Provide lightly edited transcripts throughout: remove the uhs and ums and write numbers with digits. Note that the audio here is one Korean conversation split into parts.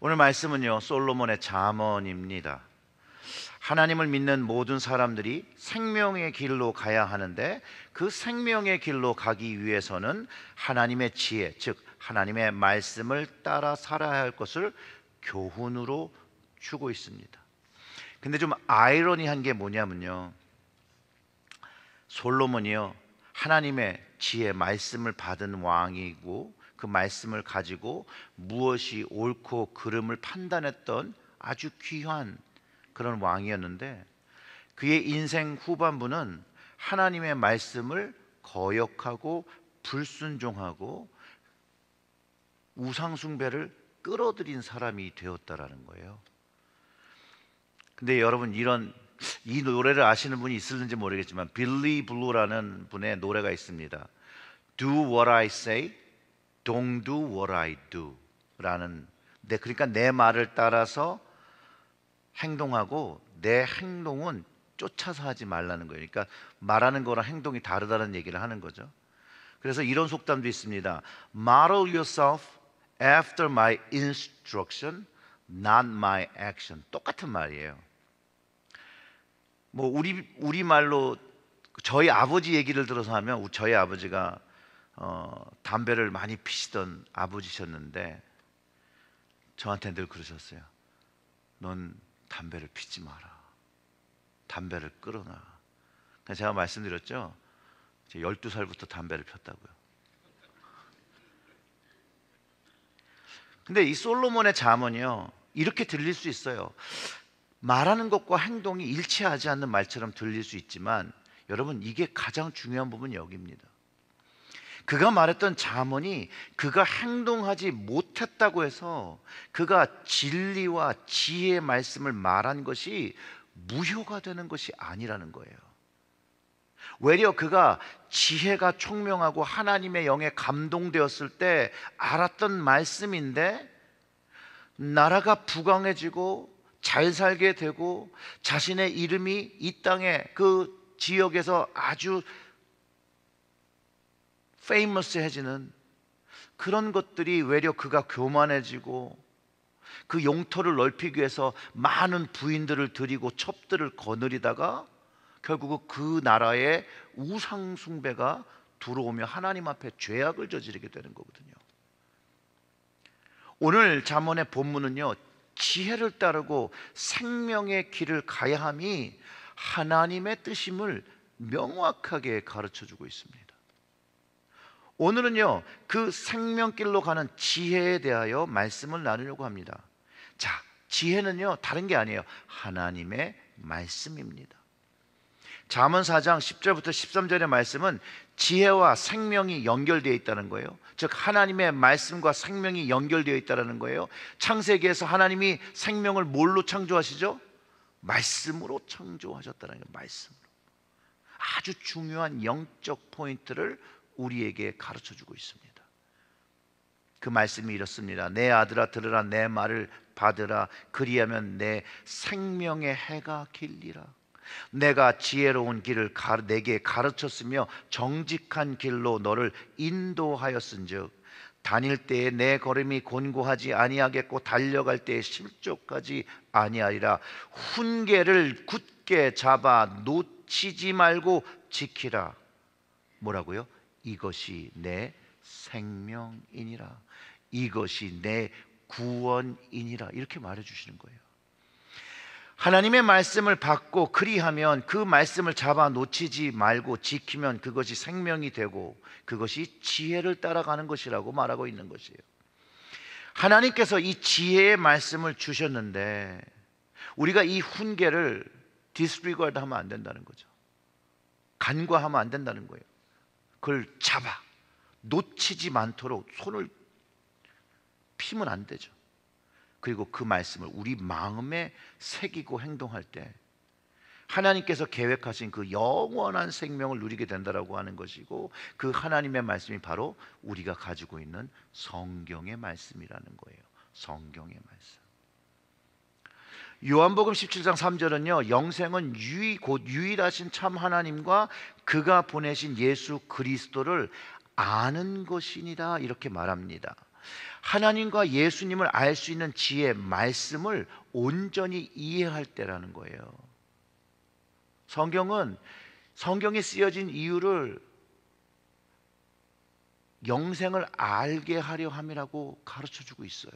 오늘 말씀은요, 솔로몬의 잠언입니다. 하나님을 믿는 모든 사람들이 생명의 길로 가야 하는데, 그 생명의 길로 가기 위해서는 하나님의 지혜, 즉 하나님의 말씀을 따라 살아야 할 것을 교훈으로 주고 있습니다. 근데 좀 아이러니한 게 뭐냐면요, 솔로몬이요, 하나님의 지혜, 말씀을 받은 왕이고, 그 말씀을 가지고 무엇이 옳고 그름을 판단했던 아주 귀한 그런 왕이었는데, 그의 인생 후반부는 하나님의 말씀을 거역하고 불순종하고 우상숭배를 끌어들인 사람이 되었다라는 거예요. 근데 여러분, 이 노래를 아시는 분이 있을는지 모르겠지만 빌리 블루라는 분의 노래가 있습니다. Do what I say, don't do what I do 라는, 그러니까 내 말을 따라서 행동하고 내 행동은 쫓아서 하지 말라는 거예요. 그러니까 말하는 거랑 행동이 다르다는 얘기를 하는 거죠. 그래서 이런 속담도 있습니다. Model yourself after my instruction, not my action. 똑같은 말이에요. 뭐 우리 말로 저희 아버지 얘기를 들어서 하면, 저희 아버지가 담배를 많이 피시던 아버지셨는데 저한테 늘 그러셨어요. 넌 담배를 피지 마라. 담배를 끊어놔. 제가 말씀드렸죠. 12살부터 담배를 폈다고요. 근데 이 솔로몬의 잠언이요, 이렇게 들릴 수 있어요. 말하는 것과 행동이 일치하지 않는 말처럼 들릴 수 있지만, 여러분, 이게 가장 중요한 부분이 여기입니다. 그가 말했던 잠언이 그가 행동하지 못했다고 해서 그가 진리와 지혜의 말씀을 말한 것이 무효가 되는 것이 아니라는 거예요. 외려 그가 지혜가 총명하고 하나님의 영에 감동되었을 때 알았던 말씀인데, 나라가 부강해지고 잘 살게 되고 자신의 이름이 이 땅에 그 지역에서 아주 페이머스해지는 그런 것들이 외려 그가 교만해지고 그 용토를 넓히기 위해서 많은 부인들을 들이고 첩들을 거느리다가 결국 그 나라에 우상 숭배가 들어오며 하나님 앞에 죄악을 저지르게 되는 거거든요. 오늘 잠언의 본문은요, 지혜를 따르고 생명의 길을 가야 함이 하나님의 뜻임을 명확하게 가르쳐주고 있습니다. 오늘은요, 그 생명길로 가는 지혜에 대하여 말씀을 나누려고 합니다. 자, 지혜는요, 다른 게 아니에요. 하나님의 말씀입니다. 잠언 4장 10절부터 13절의 말씀은 지혜와 생명이 연결되어 있다는 거예요. 즉 하나님의 말씀과 생명이 연결되어 있다는 거예요. 창세기에서 하나님이 생명을 뭘로 창조하시죠? 말씀으로 창조하셨다는 거예요. 말씀으로. 아주 중요한 영적 포인트를 우리에게 가르쳐주고 있습니다. 그 말씀이 이렇습니다. 내 아들아 들으라, 내 말을 받으라. 그리하면 내 생명의 해가 길리라. 내가 지혜로운 길을 내게 가르쳤으며 정직한 길로 너를 인도하였은즉 다닐 때에 내 걸음이 곤고하지 아니하겠고 달려갈 때에 실족하지 아니하리라. 훈계를 굳게 잡아 놓치지 말고 지키라. 뭐라고요? 이것이 내 생명이니라. 이것이 내 구원이니라. 이렇게 말해주시는 거예요. 하나님의 말씀을 받고 그리하면 그 말씀을 잡아 놓치지 말고 지키면 그것이 생명이 되고 그것이 지혜를 따라가는 것이라고 말하고 있는 것이에요. 하나님께서 이 지혜의 말씀을 주셨는데 우리가 이 훈계를 디스리거드 하면 안 된다는 거죠. 간과하면 안 된다는 거예요. 그걸 잡아 놓치지 않도록 손을 피면 안 되죠. 그리고 그 말씀을 우리 마음에 새기고 행동할 때 하나님께서 계획하신 그 영원한 생명을 누리게 된다라고 하는 것이고, 그 하나님의 말씀이 바로 우리가 가지고 있는 성경의 말씀이라는 거예요. 성경의 말씀. 요한복음 17장 3절은요, 영생은 곧 유일하신 참 하나님과 그가 보내신 예수 그리스도를 아는 것이니라 이렇게 말합니다. 하나님과 예수님을 알 수 있는 지혜, 말씀을 온전히 이해할 때라는 거예요. 성경이 쓰여진 이유를 영생을 알게 하려 함이라고 가르쳐주고 있어요.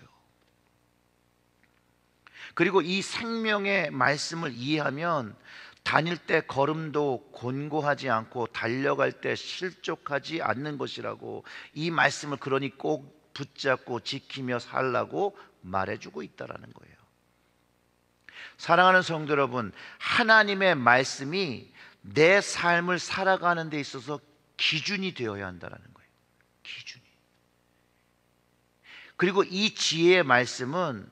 그리고 이 생명의 말씀을 이해하면 다닐 때 걸음도 곤고하지 않고 달려갈 때 실족하지 않는 것이라고, 이 말씀을 그러니 꼭 붙잡고 지키며 살라고 말해주고 있다라는 거예요. 사랑하는 성도 여러분, 하나님의 말씀이 내 삶을 살아가는 데 있어서 기준이 되어야 한다는 거예요. 기준이. 그리고 이 지혜의 말씀은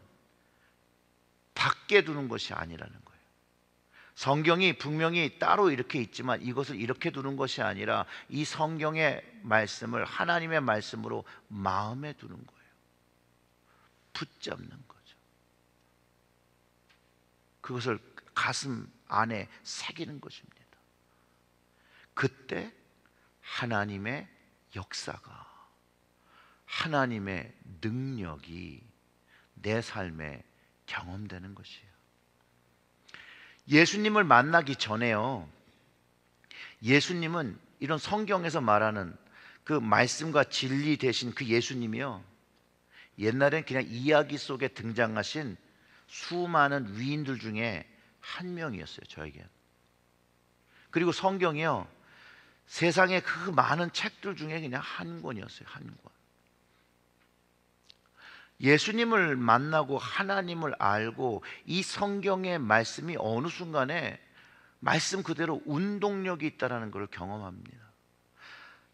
밖에 두는 것이 아니라는 거예요. 성경이 분명히 따로 이렇게 있지만 이것을 이렇게 두는 것이 아니라 이 성경의 말씀을 하나님의 말씀으로 마음에 두는 거예요. 붙잡는 거죠. 그것을 가슴 안에 새기는 것입니다. 그때 하나님의 역사가, 하나님의 능력이 내 삶에 경험되는 것이에요. 예수님을 만나기 전에요, 예수님은 이런 성경에서 말하는 그 말씀과 진리 되신 그 예수님이요, 옛날엔 그냥 이야기 속에 등장하신 수많은 위인들 중에 한 명이었어요, 저에겐. 그리고 성경이요, 세상의 그 많은 책들 중에 그냥 한 권이었어요, 한 권. 예수님을 만나고 하나님을 알고 이 성경의 말씀이 어느 순간에 말씀 그대로 운동력이 있다는 것을 경험합니다.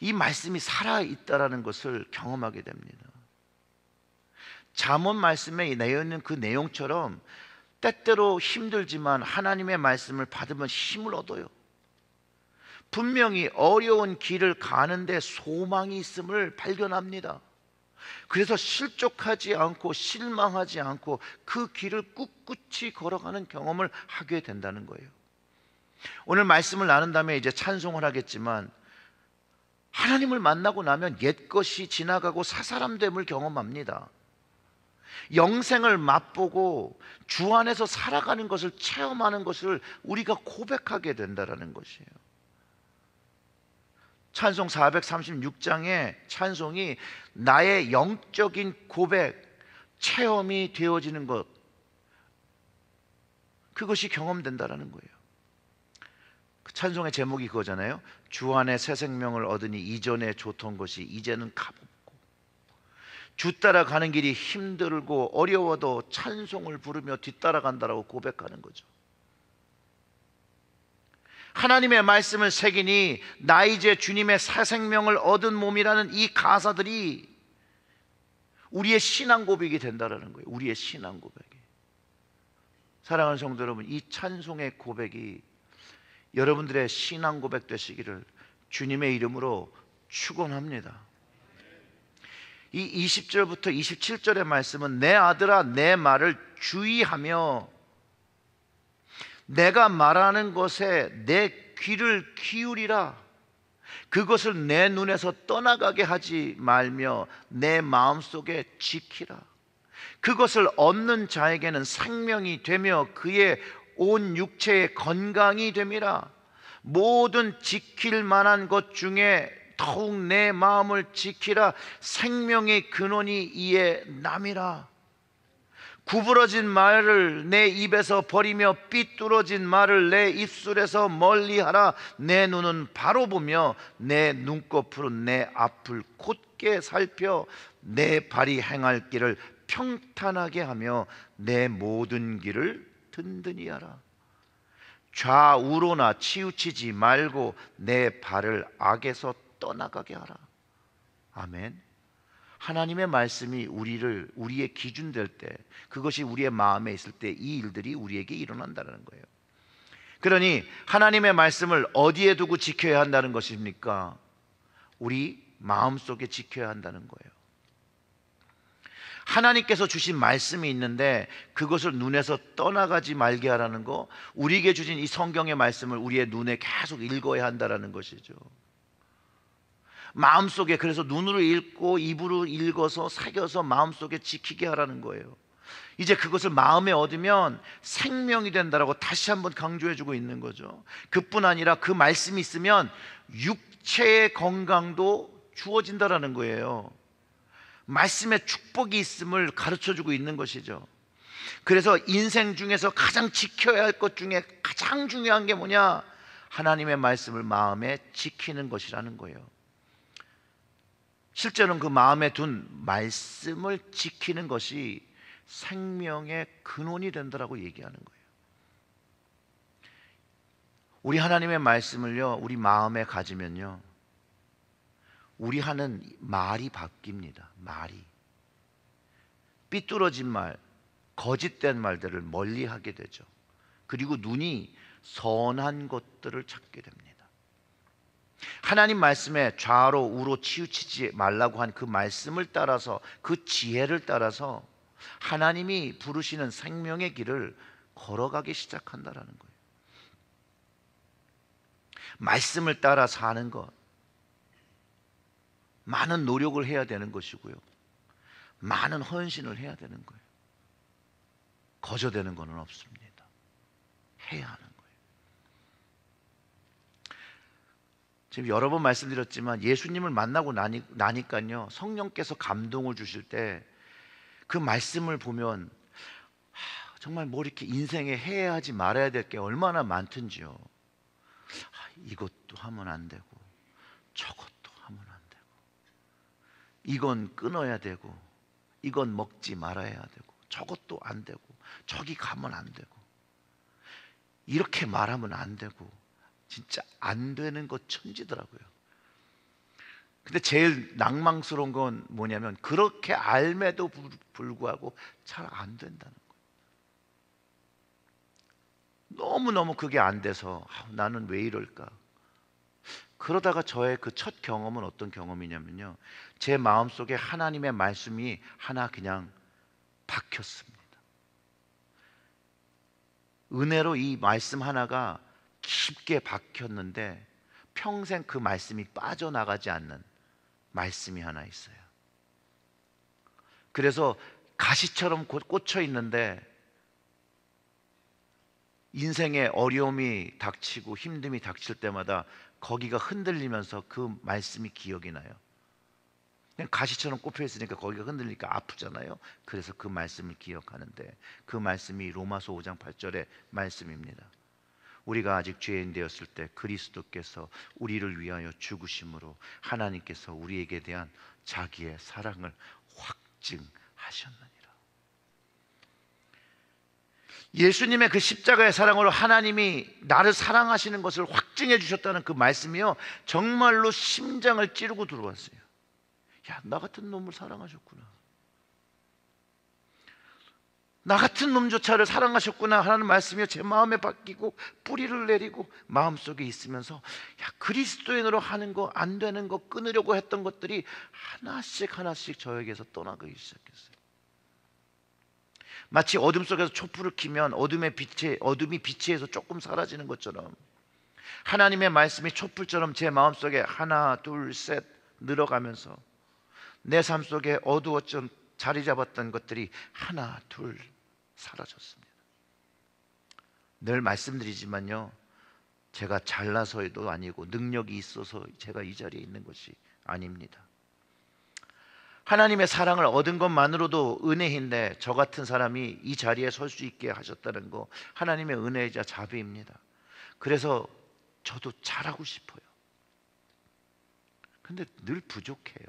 이 말씀이 살아있다는 것을 경험하게 됩니다. 잠언 말씀에 내어 있는 그 내용처럼 때때로 힘들지만 하나님의 말씀을 받으면 힘을 얻어요. 분명히 어려운 길을 가는데 소망이 있음을 발견합니다. 그래서 실족하지 않고 실망하지 않고 그 길을 꿋꿋이 걸어가는 경험을 하게 된다는 거예요. 오늘 말씀을 나눈 다음에 이제 찬송을 하겠지만, 하나님을 만나고 나면 옛것이 지나가고 새사람됨을 경험합니다. 영생을 맛보고 주 안에서 살아가는 것을 체험하는 것을 우리가 고백하게 된다는 것이에요. 찬송 436장의 찬송이 나의 영적인 고백, 체험이 되어지는 것, 그것이 경험된다는 거예요. 그 찬송의 제목이 그거잖아요. 주 안에 새 생명을 얻으니 이전에 좋던 것이 이제는 값없고, 주 따라가는 길이 힘들고 어려워도 찬송을 부르며 뒤따라간다라고 고백하는 거죠. 하나님의 말씀을 새기니 나 이제 주님의 새 생명을 얻은 몸이라는 이 가사들이 우리의 신앙 고백이 된다는 거예요. 우리의 신앙 고백이. 사랑하는 성도 여러분, 이 찬송의 고백이 여러분들의 신앙 고백 되시기를 주님의 이름으로 축원합니다. 이 20절부터 27절의 말씀은 내 아들아 내 말을 주의하며 내가 말하는 것에 내 귀를 기울이라. 그것을 내 눈에서 떠나가게 하지 말며 내 마음속에 지키라. 그것을 얻는 자에게는 생명이 되며 그의 온 육체의 건강이 됨이라. 모든 지킬 만한 것 중에 더욱 내 마음을 지키라. 생명의 근원이 이에 남이라. 구부러진 말을 내 입에서 버리며 삐뚤어진 말을 내 입술에서 멀리하라. 내 눈은 바로 보며 내 눈꺼풀은 내 앞을 곧게 살펴 내 발이 행할 길을 평탄하게 하며 내 모든 길을 든든히 하라. 좌우로나 치우치지 말고 내 발을 악에서 떠나가게 하라. 아멘. 하나님의 말씀이 우리의 기준 될 때, 그것이 우리의 마음에 있을 때 이 일들이 우리에게 일어난다는 거예요. 그러니 하나님의 말씀을 어디에 두고 지켜야 한다는 것입니까? 우리 마음속에 지켜야 한다는 거예요. 하나님께서 주신 말씀이 있는데 그것을 눈에서 떠나가지 말게 하라는 거, 우리에게 주신 이 성경의 말씀을 우리의 눈에 계속 읽어야 한다는 것이죠. 마음속에, 그래서 눈으로 읽고 입으로 읽어서 새겨서 마음속에 지키게 하라는 거예요. 이제 그것을 마음에 얻으면 생명이 된다라고 다시 한번 강조해주고 있는 거죠. 그뿐 아니라 그 말씀이 있으면 육체의 건강도 주어진다라는 거예요. 말씀에 축복이 있음을 가르쳐주고 있는 것이죠. 그래서 인생 중에서 가장 지켜야 할 것 중에 가장 중요한 게 뭐냐? 하나님의 말씀을 마음에 지키는 것이라는 거예요. 실제로는 그 마음에 둔 말씀을 지키는 것이 생명의 근원이 된다라고 얘기하는 거예요. 우리 하나님의 말씀을요, 우리 마음에 가지면요, 우리 하는 말이 바뀝니다. 말이 삐뚤어진 말, 거짓된 말들을 멀리하게 되죠. 그리고 눈이 선한 것들을 찾게 됩니다. 하나님 말씀에 좌로 우로 치우치지 말라고 한 그 말씀을 따라서, 그 지혜를 따라서 하나님이 부르시는 생명의 길을 걸어가기 시작한다라는 거예요. 말씀을 따라 사는 것, 많은 노력을 해야 되는 것이고요, 많은 헌신을 해야 되는 거예요. 거저되는 것은 없습니다. 해야 하는 거예요. 지금 여러 번 말씀드렸지만 예수님을 만나고 나니까요, 성령께서 감동을 주실 때 그 말씀을 보면 정말 뭐 이렇게 인생에 해야 하지 말아야 될 게 얼마나 많든지요. 이것도 하면 안 되고 저것도 하면 안 되고, 이건 끊어야 되고 이건 먹지 말아야 되고 저것도 안 되고 저기 가면 안 되고 이렇게 말하면 안 되고, 진짜 안 되는 것 천지더라고요. 근데 제일 낭망스러운 건 뭐냐면 그렇게 알매도 불구하고 잘 안 된다는 거예요. 너무너무 그게 안 돼서 나는 왜 이럴까? 그러다가 저의 그 첫 경험은 어떤 경험이냐면요, 제 마음속에 하나님의 말씀이 하나 그냥 박혔습니다. 은혜로 이 말씀 하나가 깊게 박혔는데 평생 그 말씀이 빠져나가지 않는 말씀이 하나 있어요. 그래서 가시처럼 꽂혀 있는데 인생의 어려움이 닥치고 힘듦이 닥칠 때마다 거기가 흔들리면서 그 말씀이 기억이 나요. 그냥 가시처럼 꼽혀 있으니까 거기가 흔들리니까 아프잖아요. 그래서 그 말씀을 기억하는데, 그 말씀이 로마서 5장 8절의 말씀입니다. 우리가 아직 죄인 되었을 때 그리스도께서 우리를 위하여 죽으심으로 하나님께서 우리에게 대한 자기의 사랑을 확증하셨느니라. 예수님의 그 십자가의 사랑으로 하나님이 나를 사랑하시는 것을 확증해 주셨다는 그 말씀이요, 정말로 심장을 찌르고 들어왔어요. 야, 나 같은 놈을 사랑하셨구나, 나 같은 놈조차를 사랑하셨구나 하는 말씀이 제 마음에 박히고 뿌리를 내리고 마음속에 있으면서, 야, 그리스도인으로 하는 거, 안 되는 거, 끊으려고 했던 것들이 하나씩 하나씩 저에게서 떠나기 시작했어요. 마치 어둠 속에서 촛불을 켜면 어둠이 빛에서 조금 사라지는 것처럼 하나님의 말씀이 촛불처럼 제 마음속에 하나 둘 셋 늘어가면서 내 삶 속에 어두웠던 자리 잡았던 것들이 하나 둘 사라졌습니다. 늘 말씀드리지만요, 제가 잘나서도 아니고 능력이 있어서 제가 이 자리에 있는 것이 아닙니다. 하나님의 사랑을 얻은 것만으로도 은혜인데 저 같은 사람이 이 자리에 설 수 있게 하셨다는 거 하나님의 은혜이자 자비입니다. 그래서 저도 잘하고 싶어요. 근데 늘 부족해요.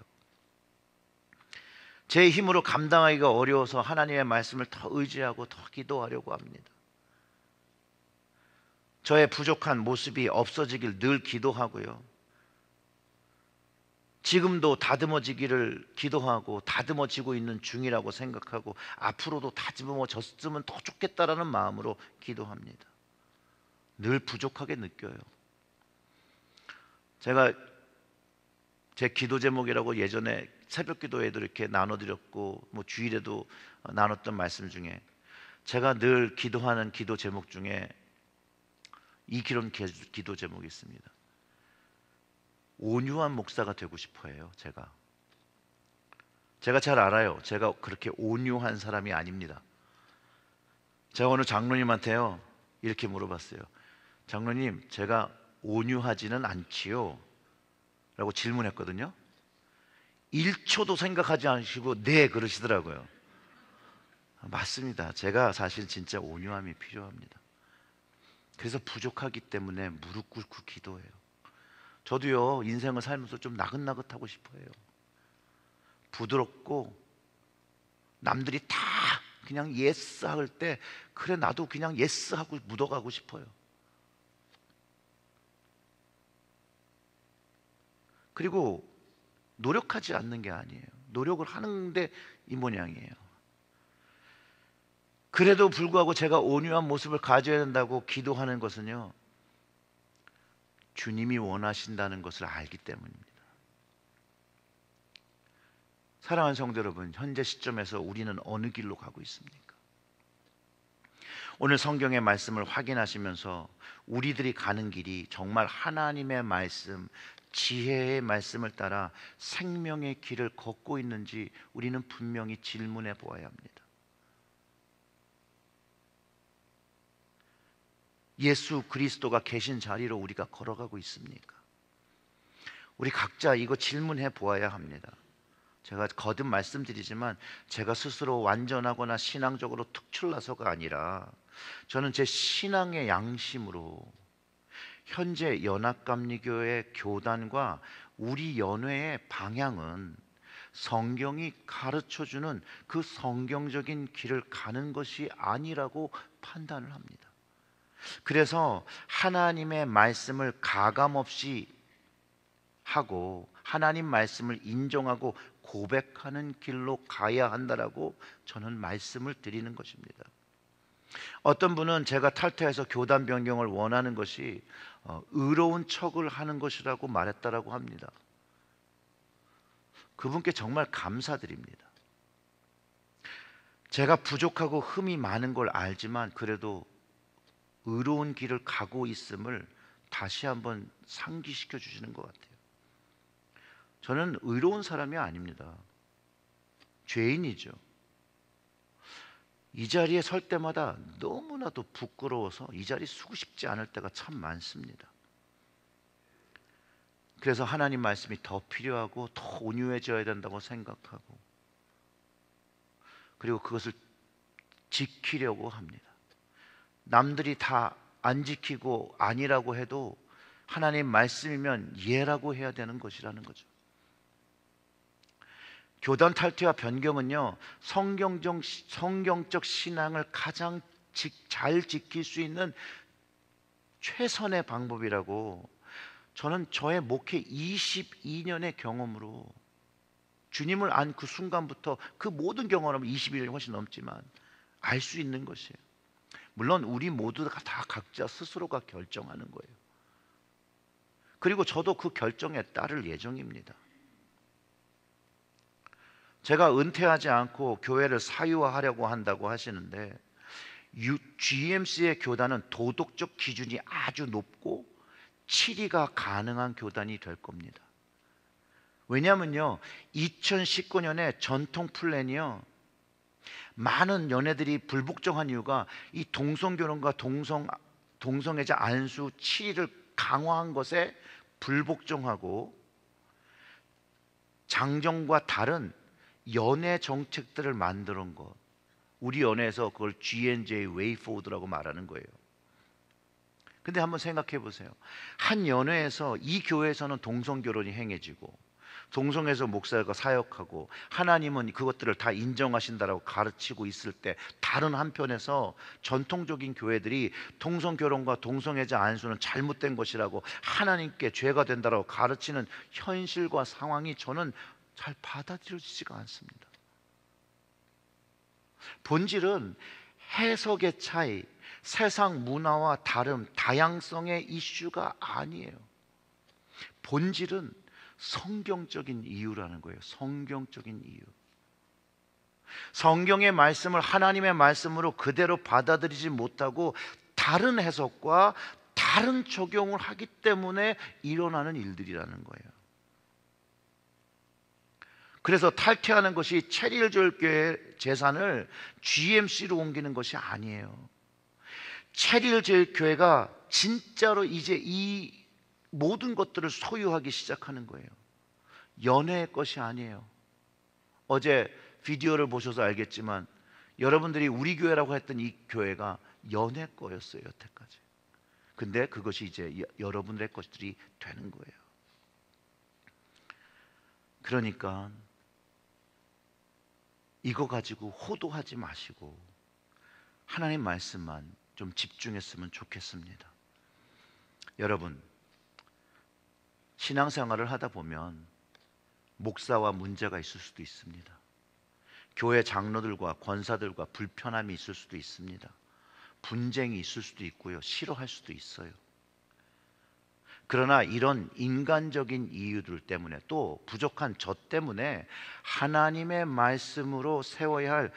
제 힘으로 감당하기가 어려워서 하나님의 말씀을 더 의지하고 더 기도하려고 합니다. 저의 부족한 모습이 없어지길 늘 기도하고요, 지금도 다듬어지기를 기도하고 다듬어지고 있는 중이라고 생각하고 앞으로도 다듬어졌으면 더 좋겠다라는 마음으로 기도합니다. 늘 부족하게 느껴요. 제가 제 기도 제목이라고 예전에 새벽 기도에도 이렇게 나눠드렸고 뭐 주일에도 나눴던 말씀 중에 제가 늘 기도하는 기도 제목 중에 이 기도 제목이 있습니다. 온유한 목사가 되고 싶어 해요. 제가 잘 알아요. 제가 그렇게 온유한 사람이 아닙니다. 제가 오늘 장로님한테요 이렇게 물어봤어요. 장로님, 제가 온유하지는 않지요? 라고 질문했거든요. 1초도 생각하지 않으시고 네 그러시더라고요. 맞습니다. 제가 사실 진짜 온유함이 필요합니다. 그래서 부족하기 때문에 무릎 꿇고 기도해요. 저도요 인생을 살면서 좀 나긋나긋하고 싶어요. 부드럽고 남들이 다 그냥 예스 할 때 그래 나도 그냥 예스 하고 묻어가고 싶어요. 그리고 노력하지 않는 게 아니에요. 노력을 하는데 이 모양이에요. 그래도 불구하고 제가 온유한 모습을 가져야 된다고 기도하는 것은요, 주님이 원하신다는 것을 알기 때문입니다. 사랑하는 성도 여러분, 현재 시점에서 우리는 어느 길로 가고 있습니까? 오늘 성경의 말씀을 확인하시면서 우리들이 가는 길이 정말 하나님의 말씀, 지혜의 말씀을 따라 생명의 길을 걷고 있는지 우리는 분명히 질문해 보아야 합니다. 예수 그리스도가 계신 자리로 우리가 걸어가고 있습니까? 우리 각자 이거 질문해 보아야 합니다. 제가 거듭 말씀드리지만 제가 스스로 완전하거나 신앙적으로 특출나서가 아니라 저는 제 신앙의 양심으로 현재 연합감리교회 교단과 우리 연회의 방향은 성경이 가르쳐주는 그 성경적인 길을 가는 것이 아니라고 판단을 합니다. 그래서 하나님의 말씀을 가감없이 하고 하나님 말씀을 인정하고 고백하는 길로 가야 한다라고 저는 말씀을 드리는 것입니다. 어떤 분은 제가 탈퇴해서 교단 변경을 원하는 것이 의로운 척을 하는 것이라고 말했다라고 합니다. 그분께 정말 감사드립니다. 제가 부족하고 흠이 많은 걸 알지만 그래도 의로운 길을 가고 있음을 다시 한번 상기시켜 주시는 것 같아요. 저는 의로운 사람이 아닙니다. 죄인이죠. 이 자리에 설 때마다 너무나도 부끄러워서 이 자리 서고 싶지 않을 때가 참 많습니다. 그래서 하나님 말씀이 더 필요하고 더 온유해져야 된다고 생각하고 그리고 그것을 지키려고 합니다. 남들이 다 안 지키고 아니라고 해도 하나님 말씀이면 예라고 해야 되는 것이라는 거죠. 교단 탈퇴와 변경은요, 성경적 신앙을 가장 잘 지킬 수 있는 최선의 방법이라고 저는 저의 목회 22년의 경험으로 주님을 안 그 순간부터 그 모든 경험은 21년이 훨씬 넘지만 알 수 있는 것이에요. 물론 우리 모두가 다 각자 스스로가 결정하는 거예요. 그리고 저도 그 결정에 따를 예정입니다. 제가 은퇴하지 않고 교회를 사유화하려고 한다고 하시는데 GMC의 교단은 도덕적 기준이 아주 높고 치리가 가능한 교단이 될 겁니다. 왜냐하면요 2019년에 전통 플랜이요 많은 연애들이 불복종한 이유가 이 동성결혼과 동성애자 안수 치리를 강화한 것에 불복종하고 장정과 다른 연애 정책들을 만드는 것, 우리 연애에서 그걸 G&J Way Forward라고 말하는 거예요. 근데 한번 생각해 보세요. 한 연회에서 이 교회에서는 동성결혼이 행해지고 동성에서 목사가 사역하고 하나님은 그것들을 다 인정하신다라고 가르치고 있을 때 다른 한편에서 전통적인 교회들이 동성결혼과 동성애자 안수는 잘못된 것이라고 하나님께 죄가 된다라고 가르치는 현실과 상황이 저는 잘 받아들여지지가 않습니다. 본질은 해석의 차이, 세상 문화와 다름, 다양성의 이슈가 아니에요. 본질은 성경적인 이유라는 거예요. 성경적인 이유. 성경의 말씀을 하나님의 말씀으로 그대로 받아들이지 못하고 다른 해석과 다른 적용을 하기 때문에 일어나는 일들이라는 거예요. 그래서 탈퇴하는 것이 체리힐교회 재산을 GMC로 옮기는 것이 아니에요. 체리힐교회가 진짜로 이제 이 모든 것들을 소유하기 시작하는 거예요. 연회의 것이 아니에요. 어제 비디오를 보셔서 알겠지만 여러분들이 우리 교회라고 했던 이 교회가 연회 거였어요, 여태까지. 근데 그것이 이제 여러분들의 것들이 되는 거예요. 그러니까 이거 가지고 호도하지 마시고 하나님 말씀만 좀 집중했으면 좋겠습니다. 여러분, 신앙생활을 하다 보면 목사와 문제가 있을 수도 있습니다. 교회 장로들과 권사들과 불편함이 있을 수도 있습니다. 분쟁이 있을 수도 있고요. 싫어할 수도 있어요. 그러나 이런 인간적인 이유들 때문에 또 부족한 저 때문에 하나님의 말씀으로 세워야 할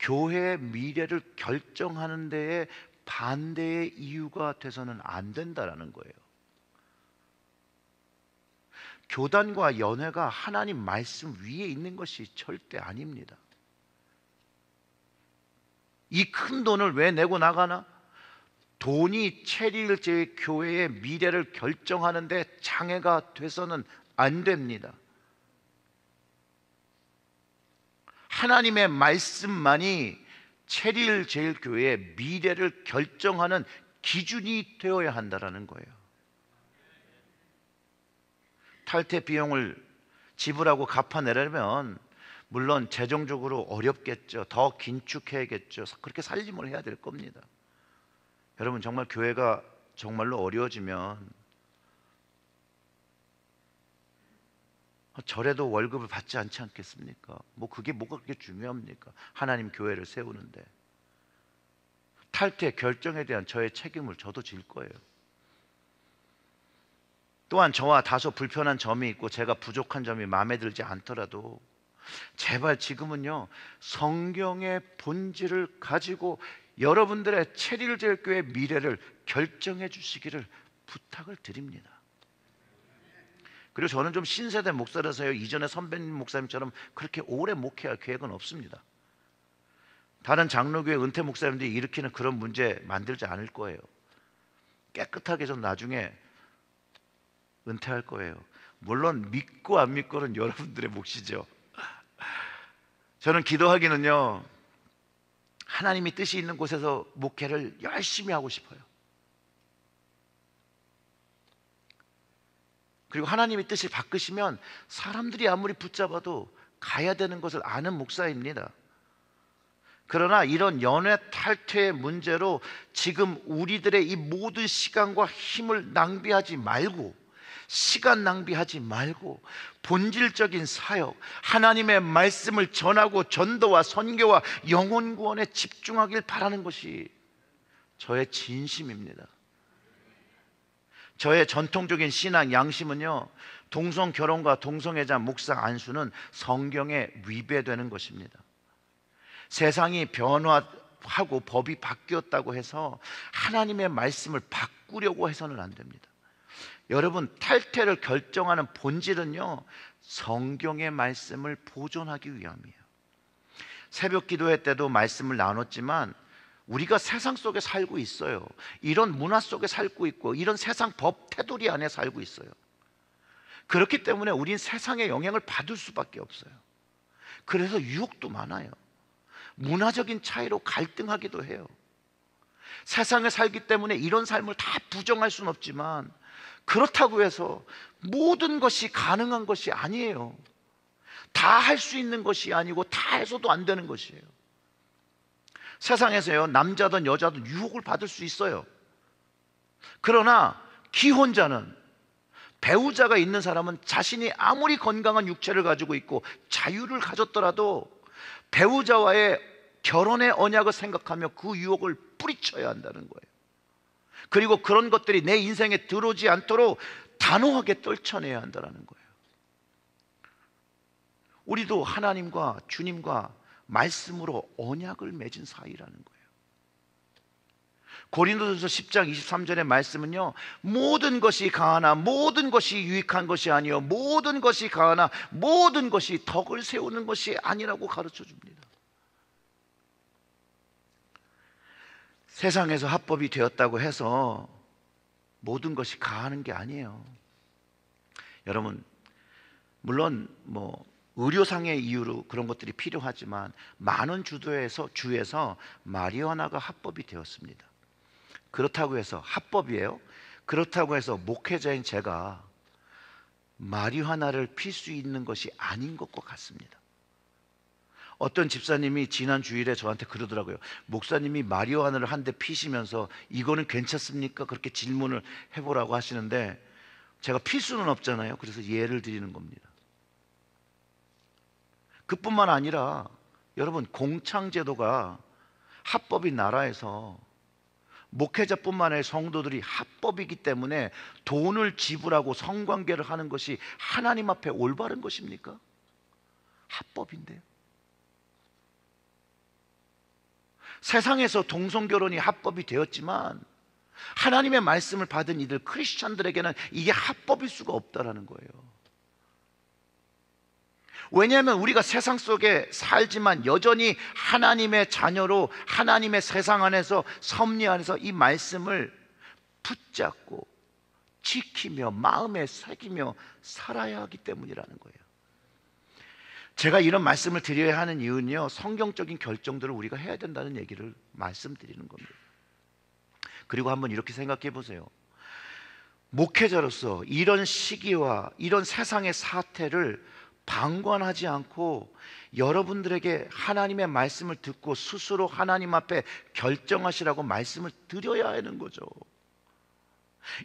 교회의 미래를 결정하는 데에 반대의 이유가 돼서는 안 된다라는 거예요. 교단과 연회가 하나님 말씀 위에 있는 것이 절대 아닙니다. 이 큰 돈을 왜 내고 나가나? 돈이 체리힐 교회의 미래를 결정하는 데 장애가 돼서는 안 됩니다. 하나님의 말씀만이 체리힐 교회의 미래를 결정하는 기준이 되어야 한다는 거예요. 탈퇴 비용을 지불하고 갚아내려면 물론 재정적으로 어렵겠죠. 더 긴축해야겠죠. 그렇게 살림을 해야 될 겁니다. 여러분, 정말 교회가 정말로 어려워지면 절에도 월급을 받지 않지 않겠습니까? 그게 뭐가 그렇게 중요합니까? 하나님 교회를 세우는데. 탈퇴 결정에 대한 저의 책임을 저도 질 거예요. 또한 저와 다소 불편한 점이 있고 제가 부족한 점이 마음에 들지 않더라도 제발 지금은요, 성경의 본질을 가지고 여러분들의 체리힐 교회 미래를 결정해 주시기를 부탁을 드립니다. 그리고 저는 좀 신세대 목사라서요, 이전에 선배님 목사님처럼 그렇게 오래 목회할 계획은 없습니다. 다른 장로교회 은퇴 목사님들이 일으키는 그런 문제 만들지 않을 거예요. 깨끗하게 좀 나중에 은퇴할 거예요. 물론 믿고 안 믿고는 여러분들의 몫이죠. 저는 기도하기는요, 하나님이 뜻이 있는 곳에서 목회를 열심히 하고 싶어요. 그리고 하나님의 뜻을 바꾸시면 사람들이 아무리 붙잡아도 가야 되는 것을 아는 목사입니다. 그러나 이런 연회 탈퇴의 문제로 지금 우리들의 이 모든 시간과 힘을 낭비하지 말고, 시간 낭비하지 말고 본질적인 사역, 하나님의 말씀을 전하고 전도와 선교와 영혼 구원에 집중하길 바라는 것이 저의 진심입니다. 저의 전통적인 신앙 양심은요, 동성 결혼과 동성애자 목사 안수는 성경에 위배되는 것입니다. 세상이 변화하고 법이 바뀌었다고 해서 하나님의 말씀을 바꾸려고 해서는 안 됩니다. 여러분, 탈퇴를 결정하는 본질은요, 성경의 말씀을 보존하기 위함이에요. 새벽 기도회 때도 말씀을 나눴지만 우리가 세상 속에 살고 있어요. 이런 문화 속에 살고 있고 이런 세상 법 테두리 안에 살고 있어요. 그렇기 때문에 우린 세상의 영향을 받을 수밖에 없어요. 그래서 유혹도 많아요. 문화적인 차이로 갈등하기도 해요. 세상에 살기 때문에 이런 삶을 다 부정할 수는 없지만 그렇다고 해서 모든 것이 가능한 것이 아니에요. 다 할 수 있는 것이 아니고 다 해서도 안 되는 것이에요. 세상에서요, 남자든 여자든 유혹을 받을 수 있어요. 그러나 기혼자는, 배우자가 있는 사람은 자신이 아무리 건강한 육체를 가지고 있고 자유를 가졌더라도 배우자와의 결혼의 언약을 생각하며 그 유혹을 뿌리쳐야 한다는 거예요. 그리고 그런 것들이 내 인생에 들어오지 않도록 단호하게 떨쳐내야 한다는 거예요. 우리도 하나님과 주님과 말씀으로 언약을 맺은 사이라는 거예요. 고린도전서 10장 23절의 말씀은요, 모든 것이 가하나 모든 것이 유익한 것이 아니요 모든 것이 가하나 모든 것이 덕을 세우는 것이 아니라고 가르쳐 줍니다. 세상에서 합법이 되었다고 해서 모든 것이 가하는 게 아니에요. 여러분, 물론 의료상의 이유로 그런 것들이 필요하지만 많은 주에서 마리화나가 합법이 되었습니다. 그렇다고 해서 합법이에요. 그렇다고 해서 목회자인 제가 마리화나를 필 수 있는 것이 아닌 것과 같습니다. 어떤 집사님이 지난 주일에 저한테 그러더라고요. 목사님이 마리화나를 한 대 피시면서 이거는 괜찮습니까? 그렇게 질문을 해보라고 하시는데 제가 필 수는 없잖아요. 그래서 예를 드리는 겁니다. 그뿐만 아니라 여러분, 공창제도가 합법인 나라에서 목회자뿐만 아니라 성도들이 합법이기 때문에 돈을 지불하고 성관계를 하는 것이 하나님 앞에 올바른 것입니까? 합법인데요. 세상에서 동성결혼이 합법이 되었지만 하나님의 말씀을 받은 이들 크리스찬들에게는 이게 합법일 수가 없다라는 거예요. 왜냐하면 우리가 세상 속에 살지만 여전히 하나님의 자녀로 하나님의 세상 안에서 섭리 안에서 이 말씀을 붙잡고 지키며 마음에 새기며 살아야 하기 때문이라는 거예요. 제가 이런 말씀을 드려야 하는 이유는요, 성경적인 결정들을 우리가 해야 된다는 얘기를 말씀드리는 겁니다. 그리고 한번 이렇게 생각해 보세요. 목회자로서 이런 시기와 이런 세상의 사태를 방관하지 않고 여러분들에게 하나님의 말씀을 듣고 스스로 하나님 앞에 결정하시라고 말씀을 드려야 하는 거죠.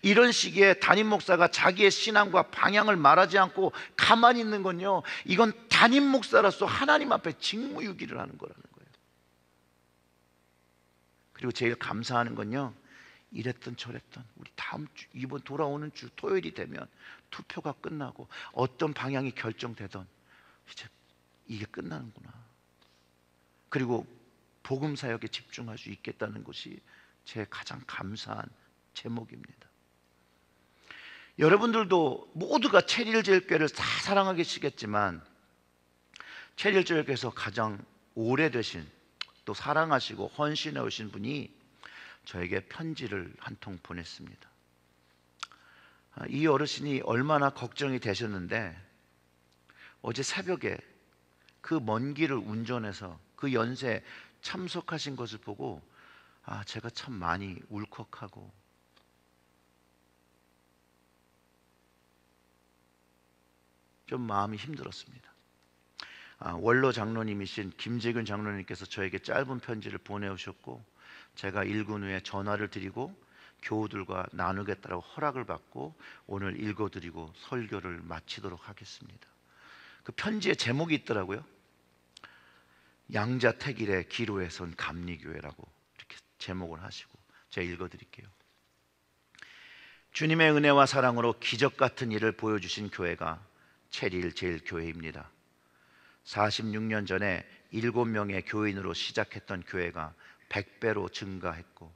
이런 시기에 담임 목사가 자기의 신앙과 방향을 말하지 않고 가만히 있는 건요, 이건 담임 목사로서 하나님 앞에 직무유기를 하는 거라는 거예요. 그리고 제일 감사하는 건요, 이랬던 저랬던 우리 다음 주, 이번 돌아오는 주 토요일이 되면 투표가 끝나고 어떤 방향이 결정되던 이제 이게 끝나는구나. 그리고 복음 사역에 집중할 수 있겠다는 것이 제 가장 감사한 제목입니다. 여러분들도 모두가 체릴제일교회를 다 사랑하게 계시겠지만 체릴제일교회에서 가장 오래되신 또 사랑하시고 헌신해 오신 분이 저에게 편지를 한 통 보냈습니다. 이 어르신이 얼마나 걱정이 되셨는데 어제 새벽에 그 먼 길을 운전해서 그 연세에 참석하신 것을 보고 제가 참 많이 울컥하고 좀 마음이 힘들었습니다. 원로 장로님이신 김재균 장로님께서 저에게 짧은 편지를 보내오셨고 제가 읽은 후에 전화를 드리고 교우들과 나누겠다고 허락을 받고 오늘 읽어드리고 설교를 마치도록 하겠습니다. 그 편지에 제목이 있더라고요. 양자택일의 기로에 선 감리교회라고 이렇게 제목을 하시고 제가 읽어드릴게요. 주님의 은혜와 사랑으로 기적 같은 일을 보여주신 교회가 체릴제일교회입니다. 46년 전에 7명의 교인으로 시작했던 교회가 100배로 증가했고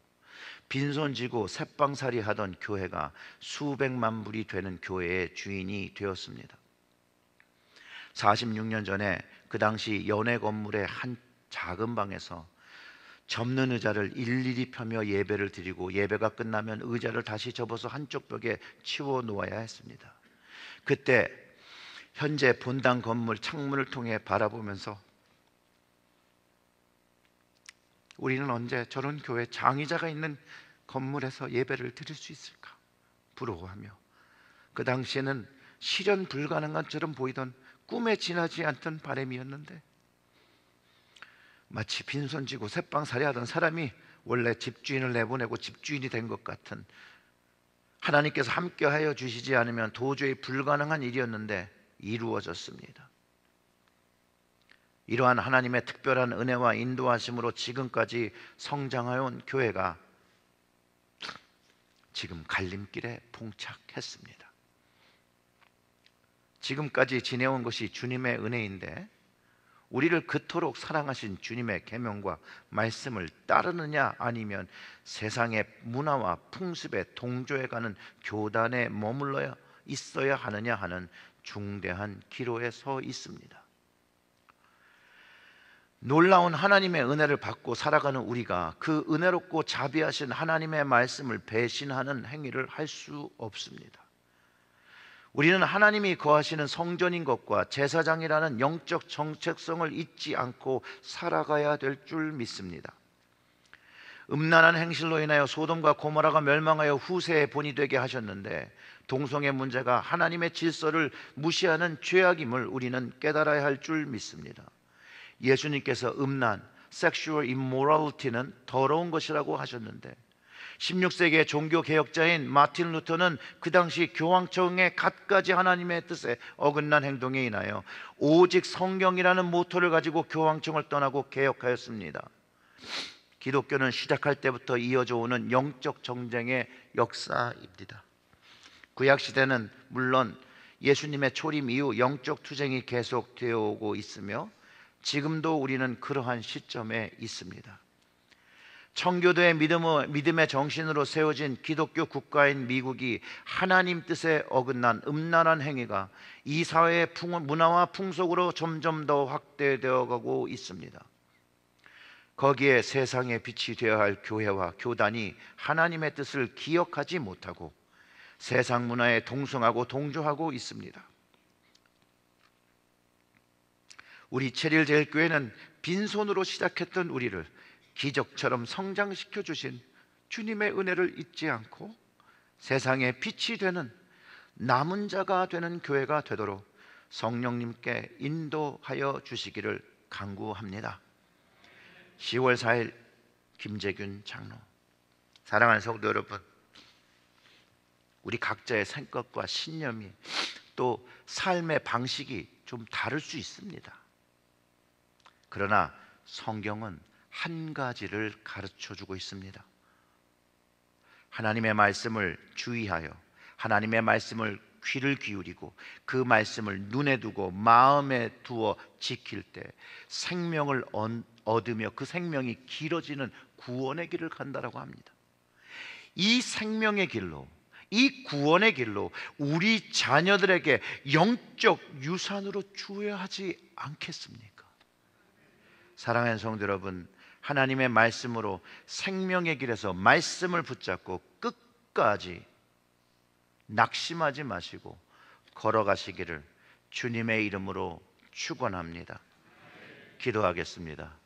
빈손지고 새빵살이 하던 교회가 수백만 불이 되는 교회의 주인이 되었습니다. 46년 전에 그 당시 연회 건물의 한 작은 방에서 접는 의자를 일일이 펴며 예배를 드리고 예배가 끝나면 의자를 다시 접어서 한쪽 벽에 치워 놓아야 했습니다. 그때 현재 본당 건물 창문을 통해 바라보면서 우리는 언제 저런 교회 장의자가 있는 건물에서 예배를 드릴 수 있을까 부러워하며 그 당시에는 실현 불가능한처럼 보이던 꿈에 지나지 않던 바람이었는데 마치 빈손지고 새빵살이하던 사람이 원래 집주인을 내보내고 집주인이 된 것 같은 하나님께서 함께하여 주시지 않으면 도저히 불가능한 일이었는데 이루어졌습니다. 이러한 하나님의 특별한 은혜와 인도하심으로 지금까지 성장하여 온 교회가 지금 갈림길에 봉착했습니다. 지금까지 지내온 것이 주님의 은혜인데 우리를 그토록 사랑하신 주님의 계명과 말씀을 따르느냐, 아니면 세상의 문화와 풍습에 동조해가는 교단에 머물러야 있어야 하느냐 하는 중대한 기로에 서 있습니다. 놀라운 하나님의 은혜를 받고 살아가는 우리가 그 은혜롭고 자비하신 하나님의 말씀을 배신하는 행위를 할 수 없습니다. 우리는 하나님이 거하시는 성전인 것과 제사장이라는 영적 정체성을 잊지 않고 살아가야 될 줄 믿습니다. 음란한 행실로 인하여 소돔과 고모라가 멸망하여 후세의 본이 되게 하셨는데, 동성애 문제가 하나님의 질서를 무시하는 죄악임을 우리는 깨달아야 할 줄 믿습니다. 예수님께서 음란, 섹슈얼 이모랄리티는 더러운 것이라고 하셨는데, 16세기의 종교개혁자인 마틴 루터는 그 당시 교황청의 갖가지 하나님의 뜻에 어긋난 행동에 인하여 오직 성경이라는 모토를 가지고 교황청을 떠나고 개혁하였습니다. 기독교는 시작할 때부터 이어져 오는 영적 정쟁의 역사입니다. 구약시대는 물론 예수님의 초림 이후 영적 투쟁이 계속되어 오고 있으며, 지금도 우리는 그러한 시점에 있습니다. 청교도의 믿음의 정신으로 세워진 기독교 국가인 미국이 하나님 뜻에 어긋난 음란한 행위가 이 사회의 문화와 풍속으로 점점 더 확대되어 가고 있습니다. 거기에 세상의 빛이 되어야 할 교회와 교단이 하나님의 뜻을 기억하지 못하고 세상 문화에 동성하고 동조하고 있습니다. 우리 체릴제일교회는 빈손으로 시작했던 우리를 기적처럼 성장시켜 주신 주님의 은혜를 잊지 않고 세상의 빛이 되는 남은 자가 되는 교회가 되도록 성령님께 인도하여 주시기를 간구합니다. 10월 4일 김재균 장로. 사랑하는 성도 여러분, 우리 각자의 생각과 신념이 또 삶의 방식이 좀 다를 수 있습니다. 그러나 성경은 한 가지를 가르쳐 주고 있습니다. 하나님의 말씀을 주의하여 하나님의 말씀을 귀를 기울이고 그 말씀을 눈에 두고 마음에 두어 지킬 때 생명을 얻으며 그 생명이 길어지는 구원의 길을 간다라고 합니다. 이 생명의 길로, 이 구원의 길로 우리 자녀들에게 영적 유산으로 주어야 하지 않겠습니까? 사랑하는 성도 여러분, 하나님의 말씀으로 생명의 길에서 말씀을 붙잡고 끝까지 낙심하지 마시고 걸어가시기를 주님의 이름으로 축원합니다. 기도하겠습니다.